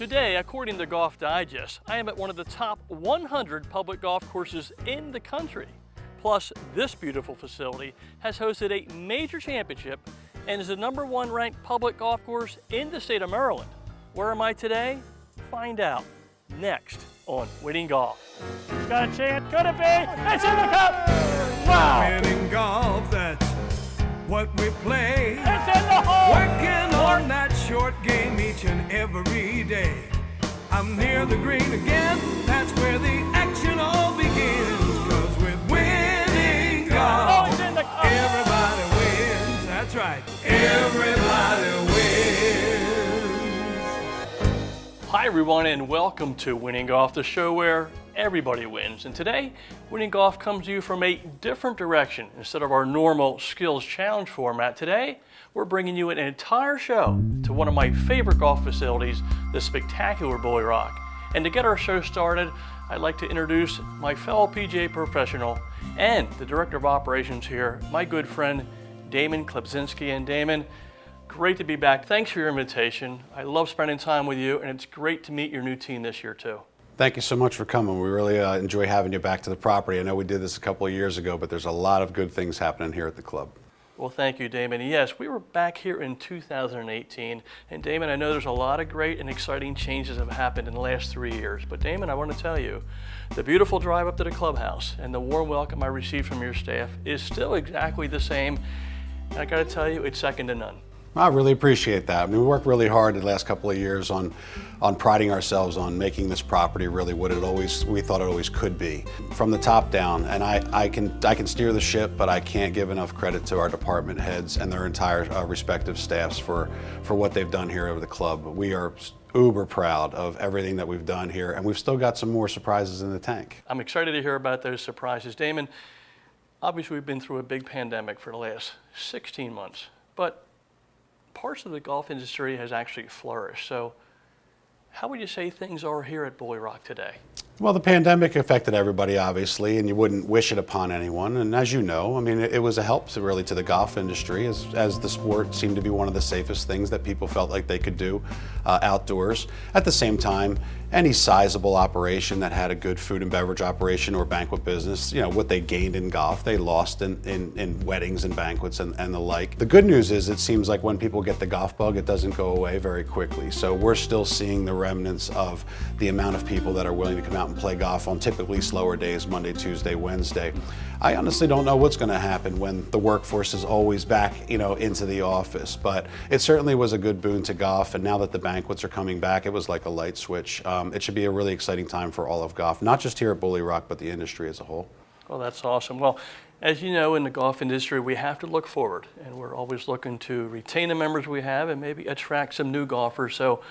Today, according to Golf Digest, I am at one of the top 100 public golf courses in the country. Plus, this beautiful facility has hosted a major championship and is the #1 ranked public golf course in the state of Maryland. Where am I today? Find out next on Winning Golf. Got a chance, could it be? It's in the cup! Wow! Winning golf, that's what we play. It's in the hole! Working on that short game each and every day. I'm near the green again, that's where the action all begins. 'Cause with winning golf, it's in the cup! everybody wins. That's right, everybody wins. Hi everyone and welcome to Winning Golf, the show where everybody wins. And today, Winning Golf comes to you from a different direction. Instead of our normal skills challenge format, today we're bringing you an entire show to one of my favorite golf facilities, the spectacular Bulle Rock. And to get our show started, I'd like to introduce my fellow PGA professional and the Director of Operations here, my good friend, Damon Klebzinski. And Damon, great to be back. Thanks for your invitation. I love spending time with you, and it's great to meet your new team this year too. Thank you so much for coming. We really enjoy having you back to the property. I know we did this a couple of years ago, but there's a lot of good things happening here at the club. Well, thank you, Damon. Yes, we were back here in 2018. And Damon, I know there's a lot of great and exciting changes have happened in the last 3 years. But Damon, I want to tell you, the beautiful drive up to the clubhouse and the warm welcome I received from your staff is still exactly the same. And I got to tell you, it's second to none. I really appreciate that. I mean, we worked really hard the last couple of years on priding ourselves on making this property really what we thought it always could be, from the top down. And I can steer the ship, but I can't give enough credit to our department heads and their entire respective staffs for what they've done here over the club. We are uber proud of everything that we've done here, and we've still got some more surprises in the tank. I'm excited to hear about those surprises. Damon, obviously we've been through a big pandemic for the last 16 months, but parts of the golf industry has actually flourished. So how would you say things are here at Bulle Rock today? Well, the pandemic affected everybody, obviously, and you wouldn't wish it upon anyone. And as you know, I mean, it was a help to the golf industry, as the sport seemed to be one of the safest things that people felt like they could do outdoors. At the same time, any sizable operation that had a good food and beverage operation or banquet business, you know, what they gained in golf, they lost in weddings and banquets and the like. The good news is it seems like when people get the golf bug, it doesn't go away very quickly. So we're still seeing the remnants of the amount of people that are willing to come out and play golf on typically slower days, Monday, Tuesday, Wednesday. I honestly don't know what's going to happen when the workforce is always back, you know, into the office, but it certainly was a good boon to golf. And now that the banquets are coming back, it was like a light switch. It should be a really exciting time for all of golf, not just here at Bulle Rock, but the industry as a whole. Well, that's awesome. Well, as you know, in the golf industry, we have to look forward, and we're always looking to retain the members we have and maybe attract some new golfers. So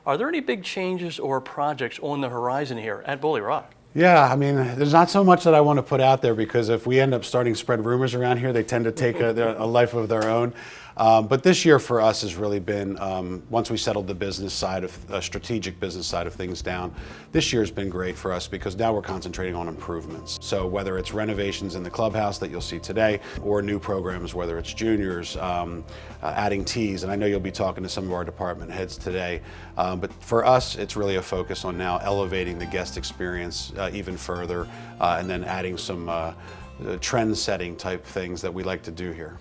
are there any big changes or projects on the horizon here at Bulle Rock? Yeah, I mean, there's not so much that I want to put out there, because if we end up starting to spread rumors around here, they tend to take a life of their own. But this year for us has really been, once we settled the business side of strategic business side of things down, this year's been great for us because now we're concentrating on improvements. So whether it's renovations in the clubhouse that you'll see today, or new programs, whether it's juniors, adding tees, and I know you'll be talking to some of our department heads today. But for us, it's really a focus on now elevating the guest experience even further, and then adding some trend-setting type things that we like to do here.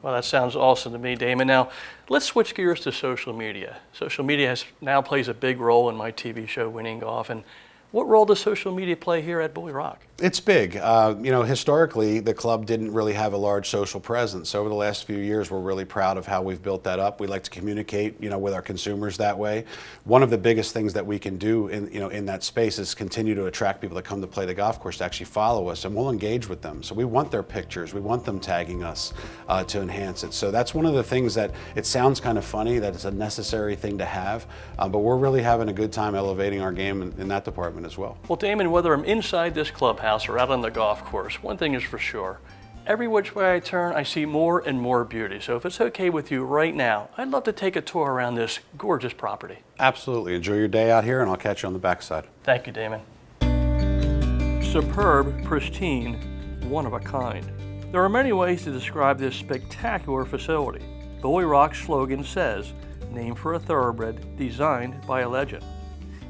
Well, that sounds awesome to me, Damon. Now, let's switch gears to social media. Social media now plays a big role in my TV show, Winning Golf. And what role does social media play here at Bulle Rock? It's big. You know, historically, the club didn't really have a large social presence. Over the last few years, we're really proud of how we've built that up. We like to communicate, you know, with our consumers that way. One of the biggest things that we can do in that space is continue to attract people that come to play the golf course to actually follow us, and we'll engage with them. So we want their pictures. We want them tagging us to enhance it. So that's one of the things that it sounds kind of funny that it's a necessary thing to have, but we're really having a good time elevating our game in that department as well. Well, Damon, whether I'm inside this clubhouse or out on the golf course, one thing is for sure. Every which way I turn, I see more and more beauty. So if it's okay with you right now, I'd love to take a tour around this gorgeous property. Absolutely. Enjoy your day out here, and I'll catch you on the backside. Thank you, Damon. Superb, pristine, one of a kind. There are many ways to describe this spectacular facility. Bulle Rock's slogan says, named for a thoroughbred designed by a legend.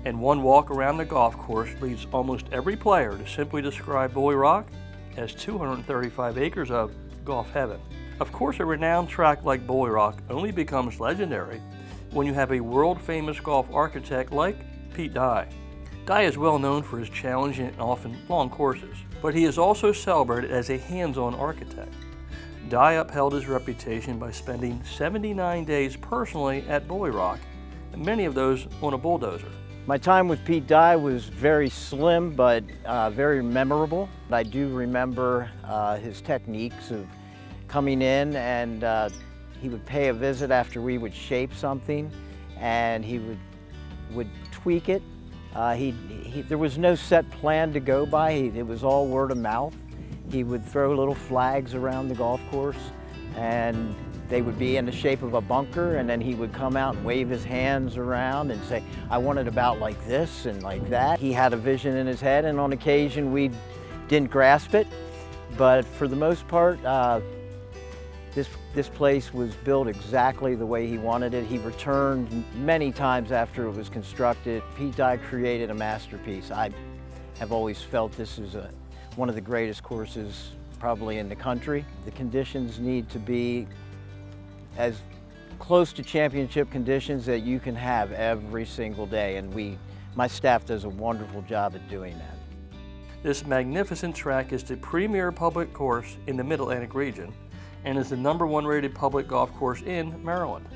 And one walk around the golf course leads almost every player to simply describe Bulle Rock as 235 acres of golf heaven. Of course, a renowned track like Bulle Rock only becomes legendary when you have a world-famous golf architect like Pete Dye. Dye is well known for his challenging and often long courses, but he is also celebrated as a hands-on architect. Dye upheld his reputation by spending 79 days personally at Bulle Rock, and many of those on a bulldozer. My time with Pete Dye was very slim, but very memorable. I do remember his techniques of coming in, and he would pay a visit after we would shape something, and he would tweak it. There was no set plan to go by. It was all word of mouth. He would throw little flags around the golf course, and they would be in the shape of a bunker, and then he would come out and wave his hands around and say, I want it about like this and like that. He had a vision in his head, and on occasion we didn't grasp it, but for the most part, this place was built exactly the way he wanted it. He returned many times after it was constructed. Pete Dye created a masterpiece. I have always felt this is one of the greatest courses probably in the country. The conditions need to be as close to championship conditions that you can have every single day, and my staff does a wonderful job at doing that. This magnificent track is the premier public course in the Mid-Atlantic region and is the #1 rated public golf course in Maryland.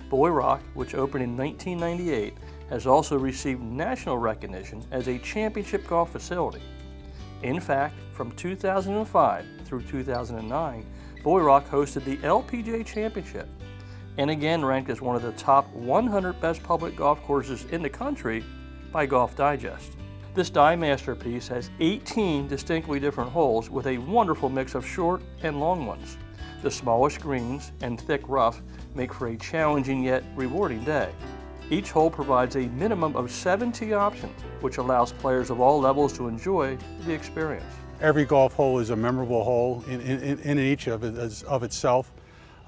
Bulle Rock, which opened in 1998, has also received national recognition as a championship golf facility. In fact, from 2005 through 2009, Bulle Rock hosted the LPGA Championship, and again ranked as one of the top 100 best public golf courses in the country by Golf Digest. This Dye masterpiece has 18 distinctly different holes with a wonderful mix of short and long ones. The smallest greens and thick rough make for a challenging yet rewarding day. Each hole provides a minimum of 7 tee options, which allows players of all levels to enjoy the experience. Every golf hole is a memorable hole in each of itself.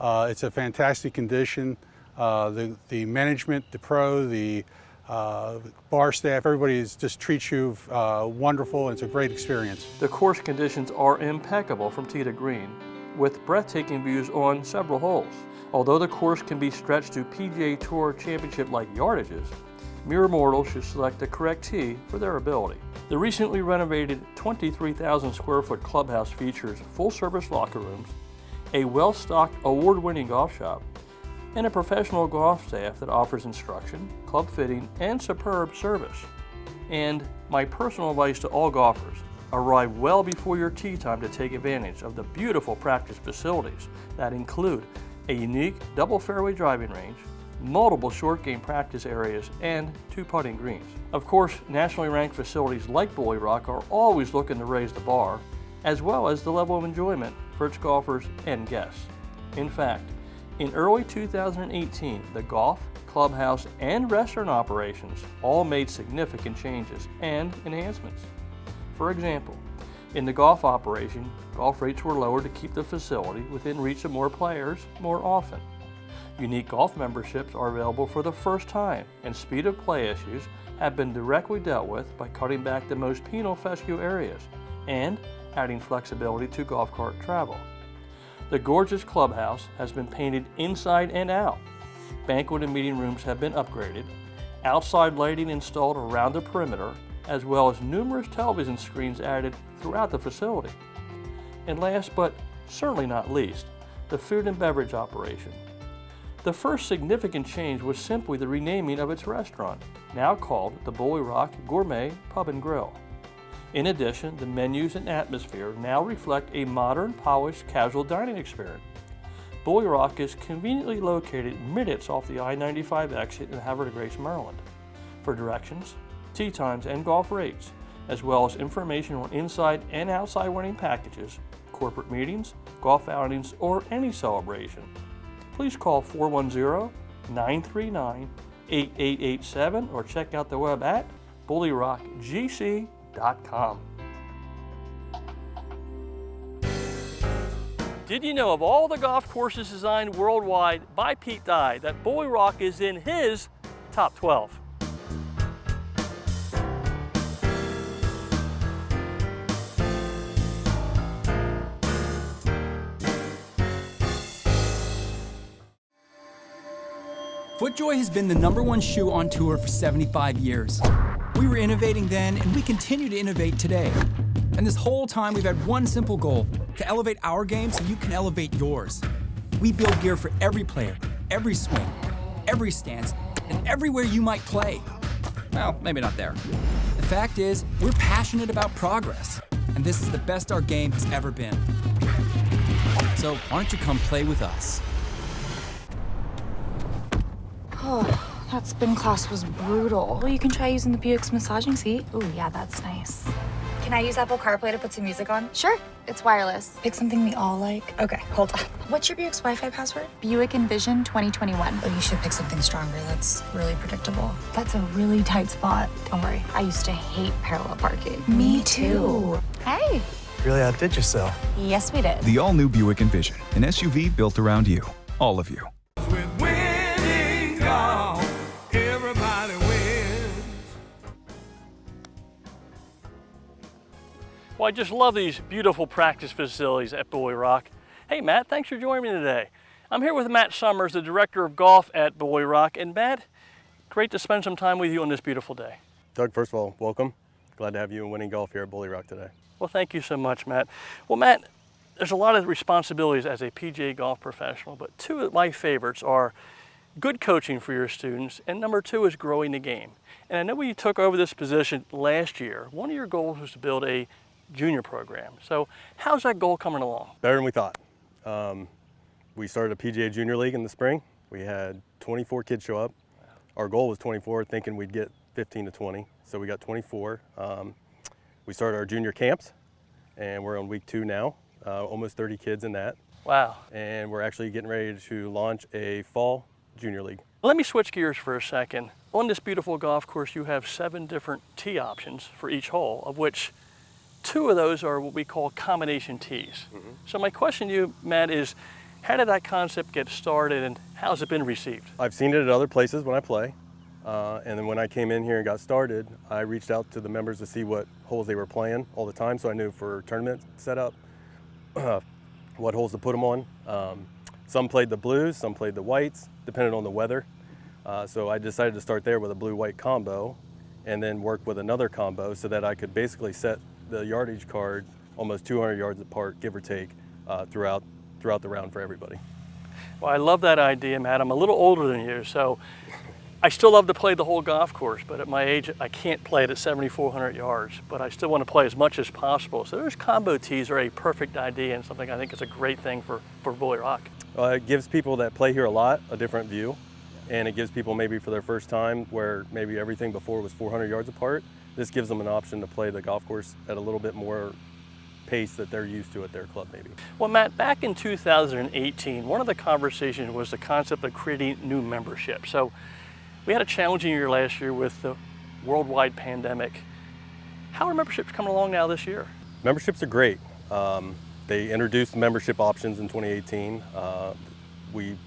It's a fantastic condition. The management, the pro, the bar staff, everybody just treats you wonderful, and it's a great experience. The course conditions are impeccable from tee to green, with breathtaking views on several holes. Although the course can be stretched to PGA Tour Championship-like yardages, mere mortals should select the correct tee for their ability. The recently renovated 23,000 square foot clubhouse features full-service locker rooms, a well-stocked award-winning golf shop, and a professional golf staff that offers instruction, club fitting, and superb service. And my personal advice to all golfers: arrive well before your tee time to take advantage of the beautiful practice facilities that include a unique double fairway driving range, multiple short game practice areas, and 2 putting greens. Of course, nationally ranked facilities like Bulle Rock are always looking to raise the bar, as well as the level of enjoyment for its golfers and guests. In fact, in early 2018, the golf, clubhouse, and restaurant operations all made significant changes and enhancements. For example, in the golf operation, golf rates were lowered to keep the facility within reach of more players more often. Unique golf memberships are available for the first time, and speed of play issues have been directly dealt with by cutting back the most penal fescue areas and adding flexibility to golf cart travel. The gorgeous clubhouse has been painted inside and out. Banquet and meeting rooms have been upgraded, outside lighting installed around the perimeter, as well as numerous television screens added throughout the facility. And last but certainly not least, the food and beverage operation. The first significant change was simply the renaming of its restaurant, now called the Bulle Rock Gourmet Pub and Grill. In addition, the menus and atmosphere now reflect a modern, polished, casual dining experience. Bulle Rock is conveniently located minutes off the I-95 exit in Havre de Grace, Maryland. For directions, tee times, and golf rates, as well as information on inside and outside wedding packages, corporate meetings, golf outings, or any celebration, please call 410-939-8887 or check out the web at bullerockgc.com. Did you know of all the golf courses designed worldwide by Pete Dye that Bulle Rock is in his top 12? FootJoy has been the #1 shoe on tour for 75 years. We were innovating then, and we continue to innovate today. And this whole time, we've had one simple goal: to elevate our game so you can elevate yours. We build gear for every player, every swing, every stance, and everywhere you might play. Well, maybe not there. The fact is, we're passionate about progress, and this is the best our game has ever been. So why don't you come play with us? Oh, that spin class was brutal. Well, you can try using the Buick's massaging seat. Ooh, yeah, that's nice. Can I use Apple CarPlay to put some music on? Sure, it's wireless. Pick something we all like. Okay, hold on. What's your Buick's Wi-Fi password? Buick Envision 2021. Oh, you should pick something stronger. That's really predictable. That's a really tight spot. Don't worry, I used to hate parallel parking. Me too. Hey. Really outdid yourself. Yes, we did. The all-new Buick Envision, an SUV built around you, all of you. With winning golf, everybody wins. Well, I just love these beautiful practice facilities at Bulle Rock. Hey, Matt, thanks for joining me today. I'm here with Matt Summers, the Director of Golf at Bulle Rock. And Matt, great to spend some time with you on this beautiful day. Doug, first of all, welcome. Glad to have you in Winning Golf here at Bulle Rock today. Well, thank you so much, Matt. Well, Matt, there's a lot of responsibilities as a PGA golf professional, but two of my favorites are good coaching for your students, and number two is growing the game. And I know when you took over this position last year, one of your goals was to build a junior program. So how's that goal coming along? Better than we thought. We started a PGA Junior League in the spring. We had 24 kids show up. Our goal was 24, thinking we'd get 15 to 20. So we got 24. We started our junior camps, and we're on week 2 now. Almost 30 kids in that. Wow. And we're actually getting ready to launch a fall junior league. Let me switch gears for a second. On this beautiful golf course, you have 7 different tee options for each hole, of which 2 of those are what we call combination tees. So my question to you, Matt, is how did that concept get started and how's it been received? I've seen it at other places when I play. And then when I came in here and got started, I reached out to the members to see what holes they were playing all the time, so I knew for tournament setup what holes to put them on. Some played the blues, some played the whites, depending on the weather. So I decided to start there with a blue-white combo and then work with another combo so that I could basically set the yardage card almost 200 yards apart, give or take, throughout the round for everybody. Well, I love that idea, Matt. I'm a little older than you, so I still love to play the whole golf course, but at my age, I can't play it at 7,400 yards, but I still want to play as much as possible. So those combo tees are a perfect idea and something I think is a great thing for Bulle Rock. It gives people that play here a lot a different view, and it gives people maybe for their first time where maybe everything before was 400 yards apart. This gives them an option to play the golf course at a little bit more pace that they're used to at their club maybe. Well, Matt, back in 2018, one of the conversations was the concept of creating new membership. So we had a challenging year last year with the worldwide pandemic. How are memberships coming along now this year? Memberships are great. They introduced membership options in 2018. We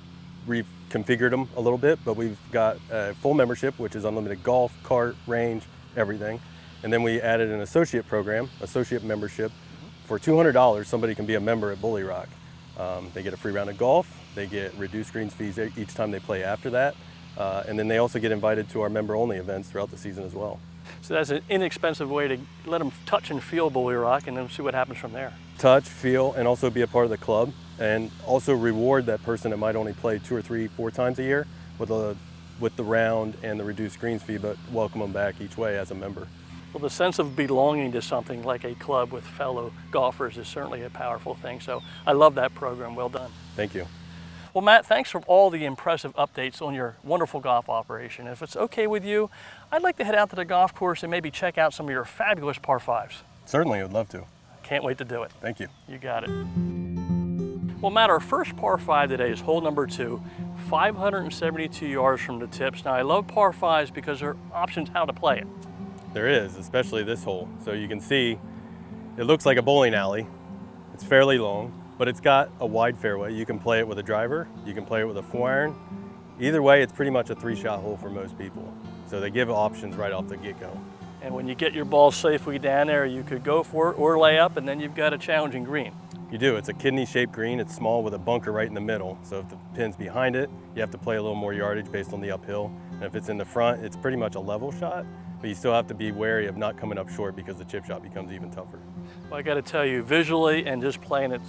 reconfigured them a little bit, but we've got a full membership, which is unlimited golf, cart, range, everything. And then we added an associate program, associate membership. For $200, somebody can be a member at Bulle Rock. They get a free round of golf, they get reduced greens fees each time they play after that, and then they also get invited to our member-only events throughout the season as well. So that's an inexpensive way to let them touch and feel Bulle Rock and then see what happens from there. Touch, feel, and also be a part of the club, and also reward that person that might only play 2 or 3, 4 times a year with the round and the reduced greens fee, but welcome them back each way as a member. Well, the sense of belonging to something like a club with fellow golfers is certainly a powerful thing. So I love that program. Well done. Thank you. Well, Matt, thanks for all the impressive updates on your wonderful golf operation. If it's okay with you, I'd like to head out to the golf course and maybe check out some of your fabulous par 5s. Certainly, I'd love to. Can't wait to do it. Thank you. You got it. Well, Matt, our first par 5 today is hole number 2, 572 yards from the tips. Now, I love par 5s because there are options how to play it. There is, especially this hole. So you can see it looks like a bowling alley. It's fairly long, but it's got a wide fairway. You can play it with a driver, you can play it with a 4-iron. Either way, it's pretty much a 3-shot hole for most people. So they give options right off the get-go. And when you get your ball safely down there, you could go for it or lay up, and then you've got a challenging green. You do. It's a kidney-shaped green. It's small with a bunker right in the middle. So if the pin's behind it, you have to play a little more yardage based on the uphill. And if it's in the front, it's pretty much a level shot, but you still have to be wary of not coming up short because the chip shot becomes even tougher. Well, I got to tell you, visually and just playing it,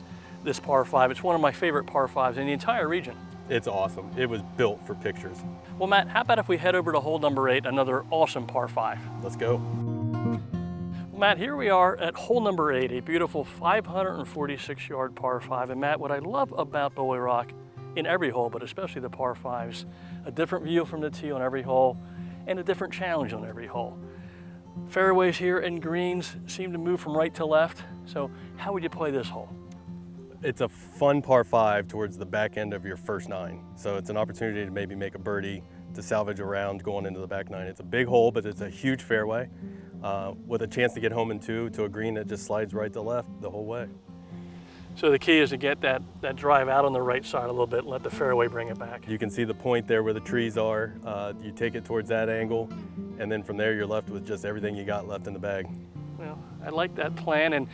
this par 5, it's one of my favorite par 5s in the entire region. It's awesome. It was built for pictures. Well, Matt, how about if we head over to hole number 8, another awesome par 5? Let's go. Matt, here we are at hole number 8, a beautiful 546-yard par 5. And Matt, what I love about Bulle Rock in every hole, but especially the par 5s, a different view from the tee on every hole and a different challenge on every hole. Fairways here and greens seem to move from right to left. So how would you play this hole? It's a fun par 5 towards the back end of your first 9. So it's an opportunity to maybe make a birdie, to salvage a round going into the back 9. It's a big hole, but it's a huge fairway with a chance to get home in 2 to a green that just slides right to left the whole way. So the key is to get that drive out on the right side a little bit and let the fairway bring it back. You can see the point there where the trees are. You take it towards that angle, and then from there you're left with just everything you got left in the bag. Well, I like that plan, and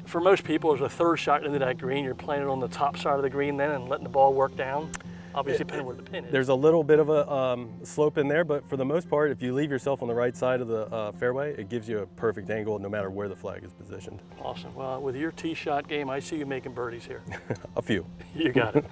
for most people, as a third shot into that green, you're playing it on the top side of the green then and letting the ball work down. Obviously, depending where the pin is. There's a little bit of a slope in there, but for the most part, if you leave yourself on the right side of the fairway, it gives you a perfect angle no matter where the flag is positioned. Awesome. Well, with your tee shot game, I see you making birdies here. A few. You got it.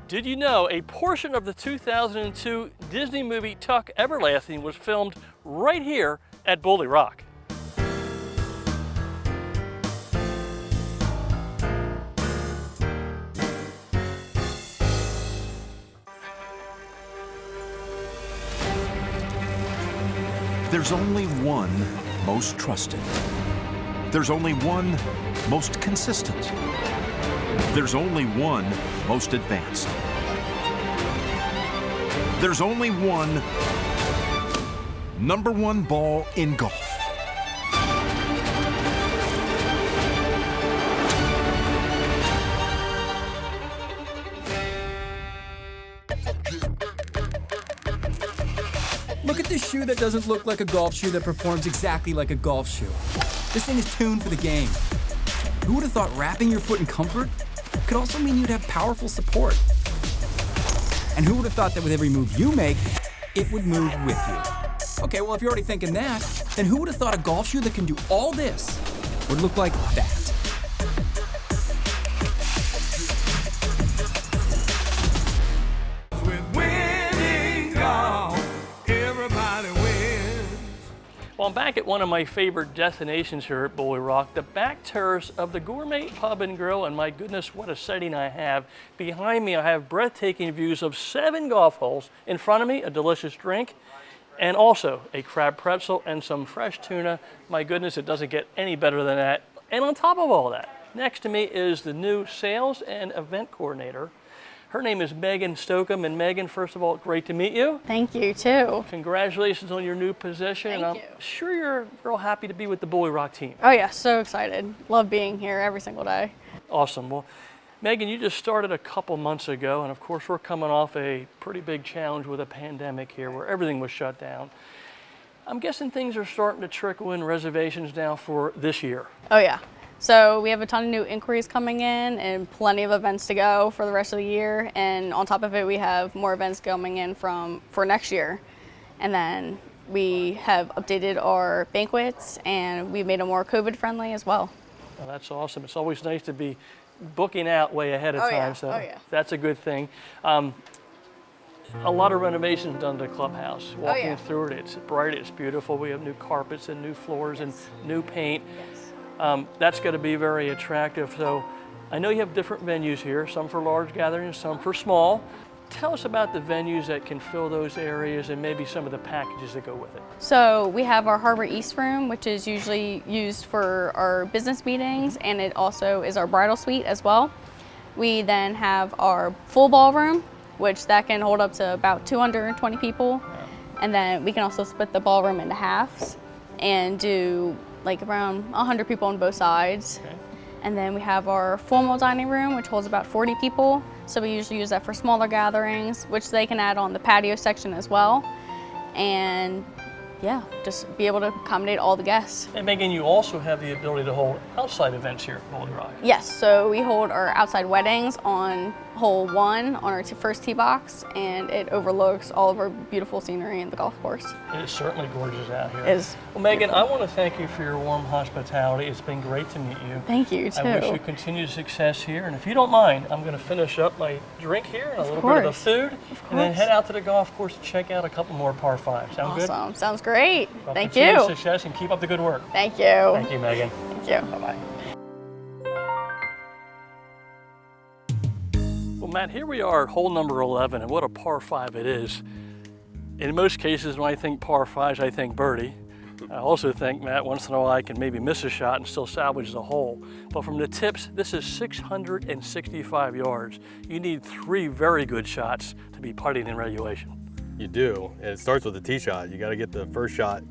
Did you know a portion of the 2002 Disney movie Tuck Everlasting was filmed right here at Bulle Rock? There's only one most trusted. There's only one most consistent. There's only one most advanced. There's only one #1 ball in golf. Look at this shoe that doesn't look like a golf shoe that performs exactly like a golf shoe. This thing is tuned for the game. Who would have thought wrapping your foot in comfort could also mean you'd have powerful support? And who would have thought that with every move you make, it would move with you? Okay, well, if you're already thinking that, then who would have thought a golf shoe that can do all this would look like that? Well, I'm back at one of my favorite destinations here at Bulle Rock, the back terrace of the Gourmet Pub and Grill, and my goodness, what a setting I have. Behind me, I have breathtaking views of 7 golf holes. In front of me, a delicious drink, and also a crab pretzel and some fresh tuna. My goodness, it doesn't get any better than that. And on top of all that, next to me is the new sales and event coordinator. Her name is Megan Stokeham, and Megan, first of all, great to meet you. Thank you, too. Congratulations on your new position. Thank you. I'm sure you're real happy to be with the Bulle Rock team. Oh yeah, so excited. Love being here every single day. Awesome. Well, Megan, you just started a couple months ago, and of course we're coming off a pretty big challenge with a pandemic here where everything was shut down. I'm guessing things are starting to trickle in reservations now for this year. Oh yeah. So we have a ton of new inquiries coming in and plenty of events to go for the rest of the year. And on top of it, we have more events coming in for next year. And then we have updated our banquets and we made them more COVID friendly as well. Well, that's awesome. It's always nice to be booking out way ahead of time. Yeah. So oh, yeah. That's a good thing. A lot of renovations done to Clubhouse. Walking through it, it's bright, it's beautiful. We have new carpets and new floors and new paint. That's going to be very attractive. So I know you have different venues here, some for large gatherings, some for small. Tell us about the venues that can fill those areas and maybe some of the packages that go with it. So we have our Harbor East room, which is usually used for our business meetings, and it also is our bridal suite as well. We then have our full ballroom, which that can hold up to about 220 people. And then we can also split the ballroom into halves and do like around 100 people on both sides. Okay. And then we have our formal dining room, which holds about 40 people. So we usually use that for smaller gatherings, which they can add on the patio section as well. And just be able to accommodate all the guests. And Megan, you also have the ability to hold outside events here at Bulle Rock. Yes, so we hold our outside weddings on hole 1 on our first tee box, and it overlooks all of our beautiful scenery and the golf course. It is certainly gorgeous out here. It is. Well, Megan, I want to thank you for your warm hospitality. It's been great to meet you. Thank you, too. I wish you continued success here. And if you don't mind, I'm going to finish up my drink here and a little bit of the food, and then head out to the golf course to check out a couple more par 5s. Sound good? Awesome. Sounds great. Well, Thank continued you. Success and keep up the good work. Thank you. Thank you, Megan. Thank you. Bye-bye. Well, Matt, here we are at hole number 11, and what a par 5 it is. In most cases, when I think par 5s, I think birdie. I also think, Matt, once in a while I can maybe miss a shot and still salvage the hole. But from the tips, this is 665 yards. You need 3 very good shots to be putting in regulation. You do, and it starts with the tee shot. You got to get the first shot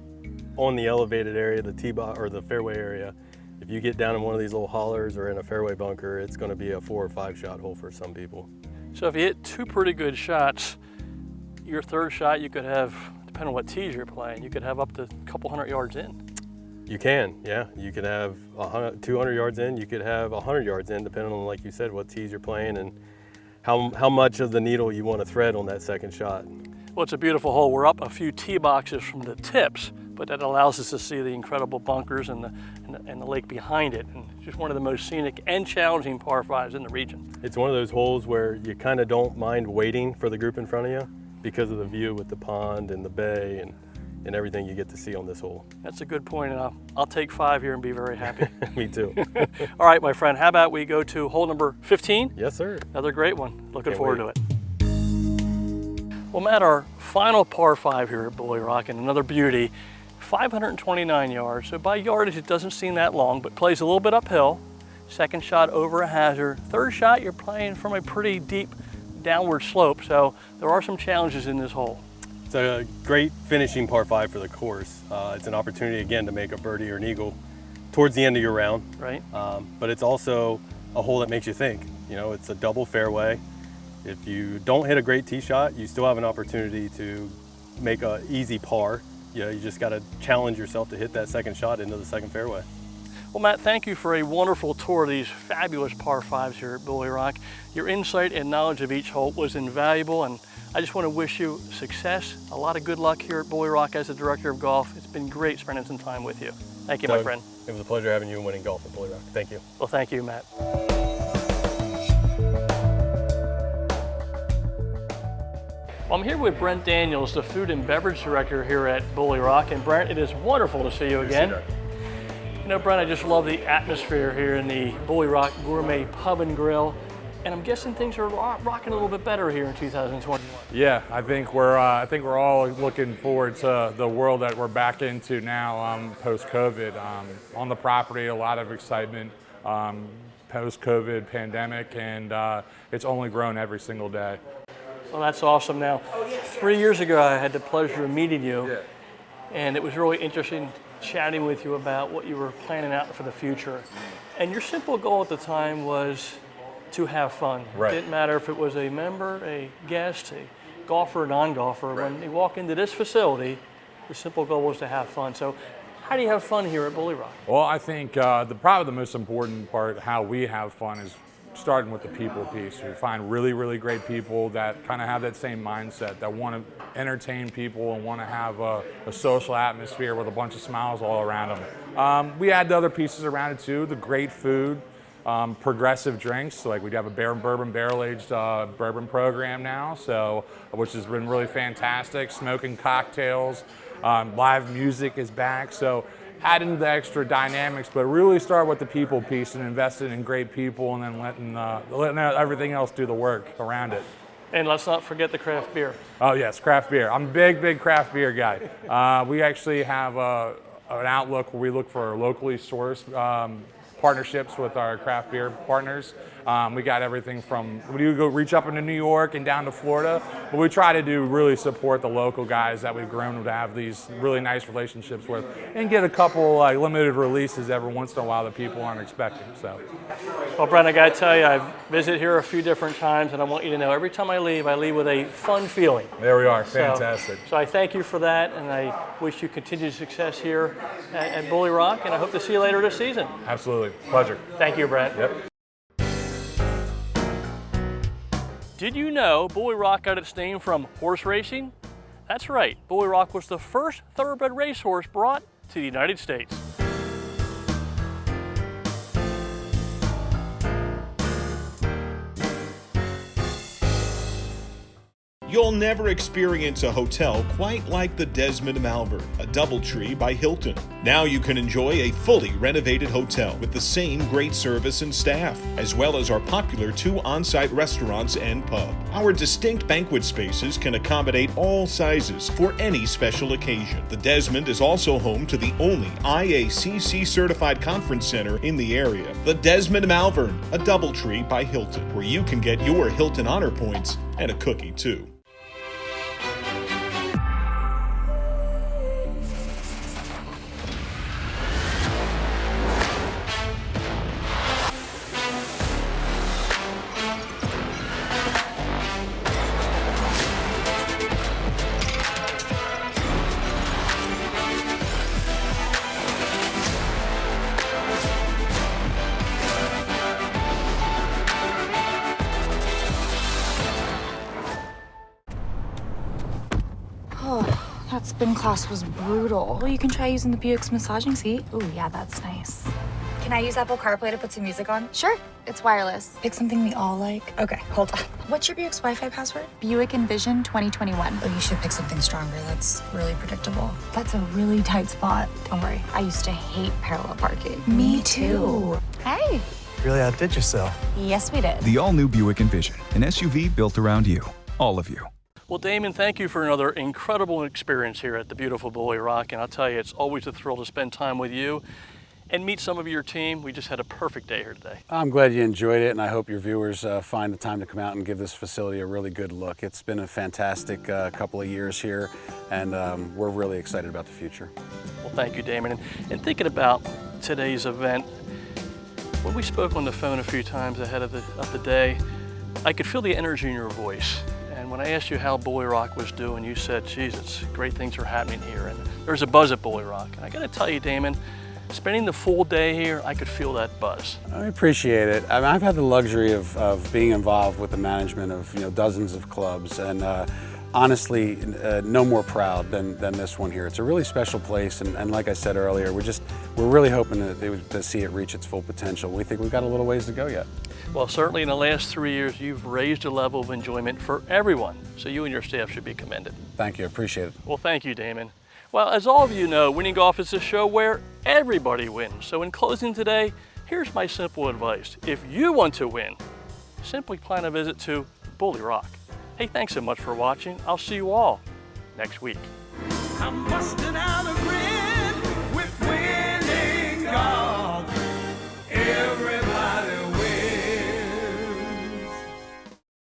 on the elevated area, the tee box or the fairway area. If you get down in one of these little hollers or in a fairway bunker, it's going to be a 4 or 5 shot hole for some people. So if you hit 2 pretty good shots, your third shot you could have, depending on what tees you're playing, you could have up to a couple hundred yards in. You can, yeah. You could have 200 yards in. You could have 100 yards in, depending on, like you said, what tees you're playing and how much of the needle you want to thread on that second shot. Well, it's a beautiful hole. We're up a few tee boxes from the tips, but that allows us to see the incredible bunkers and the lake behind it. And it's just one of the most scenic and challenging par 5s in the region. It's one of those holes where you kind of don't mind waiting for the group in front of you because of the view with the pond and the bay and everything you get to see on this hole. That's a good point, and I'll take 5 here and be very happy. Me too. All right, my friend, how about we go to hole number 15? Yes, sir. Another great one. Looking forward to it. Well, Matt, our final par 5 here at Bulle Rock, and another beauty, 529 yards. So by yardage, it doesn't seem that long, but plays a little bit uphill. Second shot over a hazard. Third shot, you're playing from a pretty deep downward slope, so there are some challenges in this hole. It's a great finishing par 5 for the course. It's an opportunity, again, to make a birdie or an eagle towards the end of your round. Right. But it's also a hole that makes you think. You know, it's a double fairway. If you don't hit a great tee shot, you still have an opportunity to make an easy par. You know, you just got to challenge yourself to hit that second shot into the second fairway. Well, Matt, thank you for a wonderful tour of these fabulous par 5s here at Bulle Rock. Your insight and knowledge of each hole was invaluable, and I just want to wish you success, a lot of good luck here at Bulle Rock as the director of golf. It's been great spending some time with you. Thank you, Doug, my friend. It was a pleasure having you and winning golf at Bulle Rock. Thank you. Well, thank you, Matt. Well, I'm here with Brent Daniels, the food and beverage director here at Bulle Rock. And Brent, it is wonderful to see you again. You know, Brent, I just love the atmosphere here in the Bulle Rock Gourmet Pub and Grill. And I'm guessing things are rocking a little bit better here in 2021. Yeah, I think we're all looking forward to the world that we're back into now post-COVID. On the property, a lot of excitement post-COVID pandemic, and it's only grown every single day. Well, that's awesome. Now, 3 years ago, I had the pleasure of meeting you, and it was really interesting chatting with you about what you were planning out for the future. And your simple goal at the time was to have fun. Right. It didn't matter if it was a member, a guest, a golfer, or non-golfer. Right. When you walk into this facility, the simple goal was to have fun. So how do you have fun here at Bulle Rock? Well, I think probably the most important part, how we have fun, is starting with the people piece. We find really, really great people that kind of have that same mindset, that want to entertain people and want to have a social atmosphere with a bunch of smiles all around them. We add the other pieces around it too, the great food, progressive drinks. So like we have a bourbon barrel-aged bourbon program now, so which has been really fantastic. Smoking cocktails, live music is back. So adding the extra dynamics, but really start with the people piece and investing in great people, and then letting everything else do the work around it. And let's not forget the craft beer. Oh yes, craft beer. I'm a big craft beer guy. We actually have an outlook where we look for locally sourced partnerships with our craft beer partners. We got everything from, we do go reach up into New York and down to Florida, but we try to do really support the local guys that we've grown to have these really nice relationships with, and get a couple like limited releases every once in a while that people aren't expecting. So, well, Brent, I got to tell you, I've visited here a few different times, and I want you to know every time I leave with a fun feeling. There we are, fantastic. So I thank you for that, and I wish you continued success here at Bulle Rock, and I hope to see you later this season. Absolutely, pleasure. Thank you, Brent. Yep. Did you know Bulle Rock got its name from horse racing? That's right, Bulle Rock was the first thoroughbred racehorse brought to the United States. You'll never experience a hotel quite like the Desmond Malvern, a DoubleTree by Hilton. Now you can enjoy a fully renovated hotel with the same great service and staff, as well as our popular 2 on-site restaurants and pub. Our distinct banquet spaces can accommodate all sizes for any special occasion. The Desmond is also home to the only IACC certified conference center in the area. The Desmond Malvern, a DoubleTree by Hilton, where you can get your Hilton honor points and a cookie too. That spin class was brutal. Well, you can try using the Buick's massaging seat. Ooh, yeah, that's nice. Can I use Apple CarPlay to put some music on? Sure, it's wireless. Pick something we all like. Okay, hold on. What's your Buick's Wi-Fi password? Buick Envision 2021. Oh, you should pick something stronger. That's really predictable. That's a really tight spot. Don't worry, I used to hate parallel parking. Me too. Hey. Really outdid yourself. Yes, we did. The all-new Buick Envision, an SUV built around you, all of you. Well, Damon, thank you for another incredible experience here at the beautiful Bulle Rock, and I'll tell you, it's always a thrill to spend time with you and meet some of your team. We just had a perfect day here today. I'm glad you enjoyed it, and I hope your viewers find the time to come out and give this facility a really good look. It's been a fantastic couple of years here, and we're really excited about the future. Well, thank you, Damon. And thinking about today's event, when we spoke on the phone a few times ahead of the day, I could feel the energy in your voice. And when I asked you how Bulle Rock was doing, you said, geez, it's great things are happening here. And there's a buzz at Bulle Rock. And I got to tell you, Damon, spending the full day here, I could feel that buzz. I appreciate it. I mean, I've had the luxury of being involved with the management of dozens of clubs, and honestly, no more proud than this one here. It's a really special place, and like I said earlier, we're really hoping to see it reach its full potential. We think we've got a little ways to go yet. Well, certainly in the last 3 years, you've raised the level of enjoyment for everyone, so you and your staff should be commended. Thank you, appreciate it. Well, thank you, Damon. Well, as all of you know, Winning Golf is a show where everybody wins. So in closing today, here's my simple advice. If you want to win, simply plan a visit to Bulle Rock. Hey, thanks so much for watching. I'll see you all next week. I'm busting out a grin.